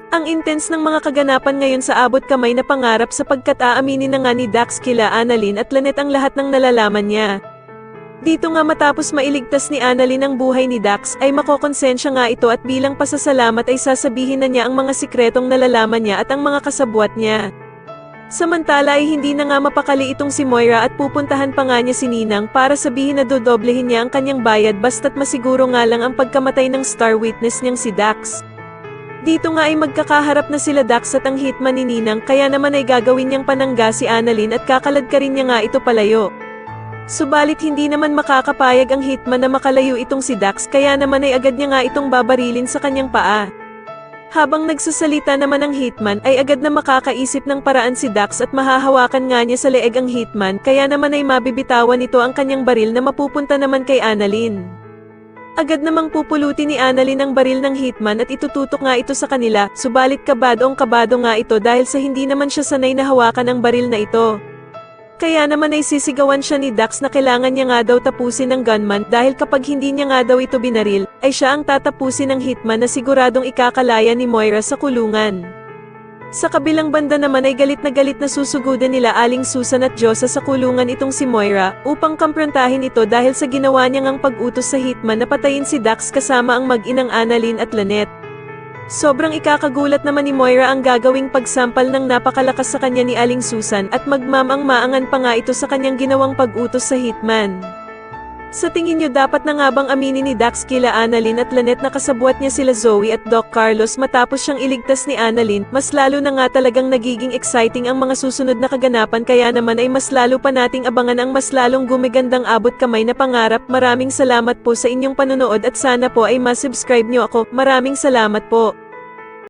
Ang intense ng mga kaganapan ngayon sa abot kamay na pangarap sapagkat aaminin na nga ni Dax kila Annalyn at Lynette ang lahat ng nalalaman niya. Dito nga matapos mailigtas ni Annalyn ang buhay ni Dax ay makokonsensya nga ito at bilang pasasalamat ay sasabihin na niya ang mga sikretong nalalaman niya at ang mga kasabwat niya. Samantala ay hindi na nga mapakali itong si Moira at pupuntahan pa nga niya si Ninang para sabihin na dodoblehin niya ang kanyang bayad basta't masiguro nga lang ang pagkamatay ng star witness niyang si Dax. Dito nga ay magkakaharap na sila Dax at ang hitman ni Ninang kaya naman ay gagawin niyang panangga si Annalyn at kakaladkarin niya nga ito palayo. Subalit hindi naman makakapayag ang hitman na makalayo itong si Dax kaya naman ay agad niya nga itong babarilin sa kanyang paa. Habang nagsasalita naman ang hitman ay agad na makakaisip ng paraan si Dax at mahahawakan nga niya sa leeg ang hitman kaya naman ay mabibitawan ito ang kanyang baril na mapupunta naman kay Annalyn. Agad namang pupulutin ni Annalyn ang baril ng hitman at itututok nga ito sa kanila, subalit kabadong kabado nga ito dahil sa hindi naman siya sanay na hawakan ang baril na ito. Kaya naman ay sisigawan siya ni Dax na kailangan niya nga daw tapusin ng gunman dahil kapag hindi niya nga daw ito binaril, ay siya ang tatapusin ng hitman na siguradong ikakalaya ni Moira sa kulungan. Sa kabilang banda naman ay galit na susugudan nila Aling Susan at Josa sa kulungan itong si Moira, upang kamprontahin ito dahil sa ginawa niyang ang pag-utos sa hitman na patayin si Dax kasama ang mag-inang Annalyn at Lynette. Sobrang ikakagulat naman ni Moira ang gagawing pagsampal ng napakalakas sa kanya ni Aling Susan at magmamang-maangan pa nga ito sa kanyang ginawang pag-utos sa hitman. Sa tingin niyo dapat na nga bang aminin ni Dax kila Annalyn at Lynette na kasabwat niya sila Zoe at Doc Carlos matapos siyang iligtas ni Annalyn? Mas lalo na nga talagang nagiging exciting ang mga susunod na kaganapan kaya naman ay mas lalo pa nating abangan ang mas lalong gumigandang abot kamay na pangarap. Maraming salamat po sa inyong panonood at sana po ay ma-subscribe niyo ako. Maraming salamat po.